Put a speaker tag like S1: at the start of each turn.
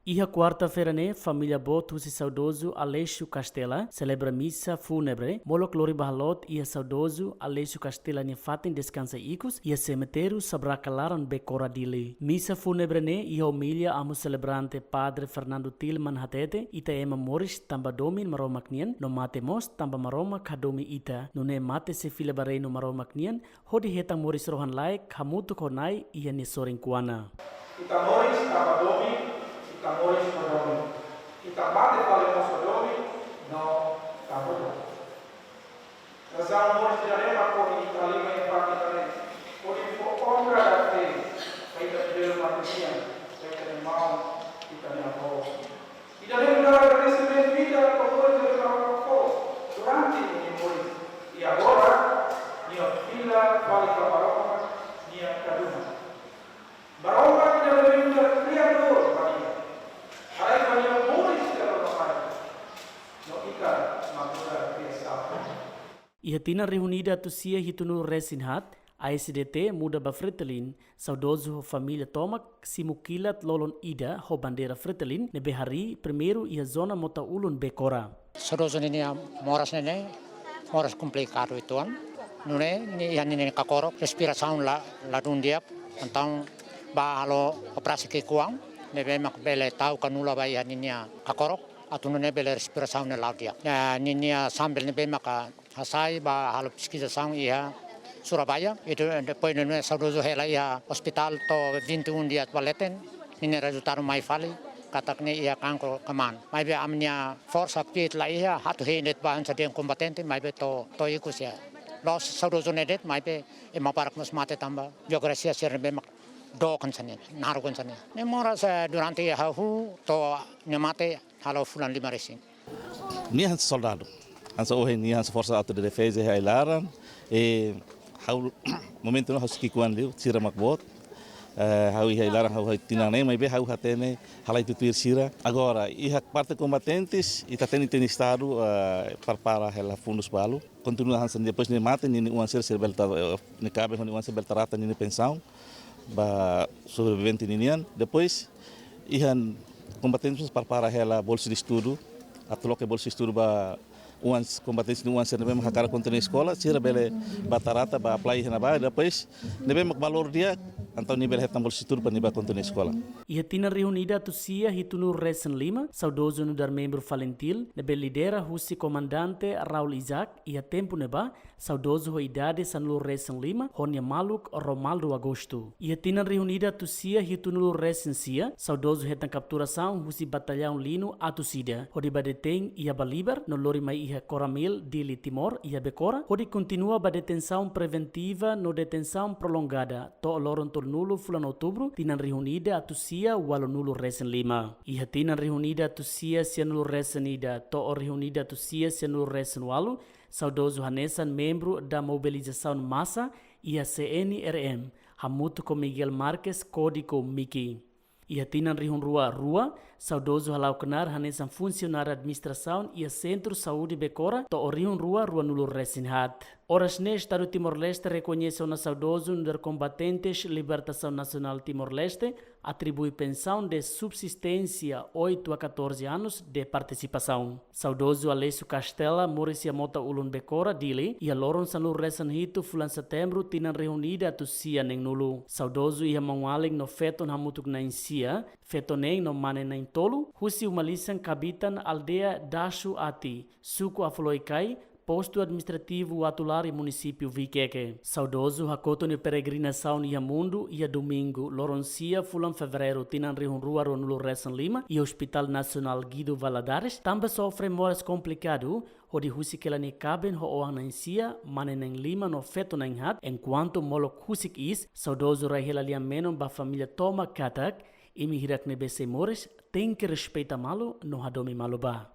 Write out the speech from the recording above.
S1: Iha quarta-feira, família Botus e saudoso Aleixo Castela celebra missa fúnebre. Molo Glória Bahalot e saudoso Aleixo Castela fatem descansa icos e cemitério sabracalaram becora dili. Missa fúnebre iha humilha amo celebrante Padre Fernando Tilman Hatete ita ema Moris tamba domin maromaknian no mate mos tamba maroma kadomi ita no ne mate se fila barei no maromaknian hodi hetang Moris rohan laik hamutu konai iha ni soring kuana.
S2: Ita Moris tamba domin Amores Sodomi. Itamate falemos Sodomi, no Tamodo. Razão amores de arema por Italima e Pakitane. Por honra da fé, feita de Matia, feita de irmão, Itamina Pó. E da lembra receber vida por coisa de Pó, durante o Moris. E agora, minha filha fala com a Baroma, minha Kaduma. Baroma que deve lembrar Criador,
S1: Iha tina reunida tusia hitunu resinhat, ASDT muda ba Fretilin, saudoso família Tomak, simukilat lolon ida ho bandeira Fretilin, nebe hari primeiro iha zona mota ulun bekora.
S3: Saudoso nini moras complicado ituan, nune ni iha nini kakoro, respiração la dundiap, então ba halo operasi ke kuang, nebe mak bele tau kanula ba iha nini kakoro, atau nune bele respiração ne laudia. Ya nini sambil nebe maka Hasai ba halo psikização iha Surabaya itu depois no saudoso hela iha hospital to 21 dias valeten ini resultado mai fali katakne iha cancro kaman mai be amnia força pit la iha hatu henet ba ansa combatente mai be to ikusia los saudoso nedet mai be e maparak mas mate tamba geografia serbe mak do kansane naru kansane ne moras durante iha hu to nyamate halo fulan 5 resin
S4: minha soldado Ansa ohe ni hans força auto de defesa e ailaran e hau momento no haus kikuan liu sira makbot hau i ailaran hau tinane mai be hau hatene halai tutuir sira agora iha parte combatentes ita tem estado para hela fundos balu continua hans depois ni mate ni uan ser belta ni cabe ni uan ser belta rata ni pensão ba sobrevivente ninian depois ihan combatentes para hela bolsa de estudo atloke bolsa de estudo ba uans combatentes uans nebe makakara contra na escola sira bele batarata ba apply na ba depois nebe mak valor dia então nível retambol situr para nível contra na escola.
S1: Iha tina reunida tusia hitunu Resen Lima, saudoso no dar membro Valentil, nebe lidera husi comandante Raul Isaac, iha tempo neba, saudoso ho idade sanlu Resen Lima, honia maluk Romaldo Agosto. Iha tina reunida tusia hitunu Resen Sia, saudoso hetan capturação husi batalhão lino atusida, hodi badeteng iha baliber, no lori mai iha Coramil dili Timor, iha bekora, hodi continua ba detenção preventiva no detenção prolongada, to loron nulo fulan outubro tinan reunida atusia walo nulo Resen Lima. Iha tinan reunida atusia sia nulo Resen ida to reunida atusia sia nulo Resen walo saudoso hanesan membro da mobilização massa iha CNRM hamutu com Miguel Marques código Miki. Iha tinan rihun rua saudoso halau kenar hanesan funcionário administração iha centro saúde bekora to rihun rua nulo Resen hat. Horas Estado Timor-Leste reconhece o saudoso dos combatentes Libertação Nacional Timor-Leste, atribui pensão de subsistência 8 a 14 anos de participação. Saudoso Aleixo Castela, Mauricia Mota Ulun Bekora, dili, e a Loron Sanlu Resan Hito, fulan setembro, tinan reunida tusia neng nulu. Saudoso ia mangualing no feton hamutuk na insia, fetoneng no mane na intolu, husi umalisan kabitan aldeia Dashu Ati, suku Afloikai, posto administrativo atular e município Viqueque. Saudoso hakoto ni peregrinação ia mundo ia domingo Loroncia fulan fevereiro tinan rihun rua nulo Resen Lima e Hospital Nacional Guido Valadares também sofre moras complicado hodi husik elani caben ho oang nainsia maneneng lima no feto neng hat enquanto molok husik is saudoso rahela liam menon ba família Toma Katak imi hirak nebese mores tem que respeita malo no hadomi malo ba.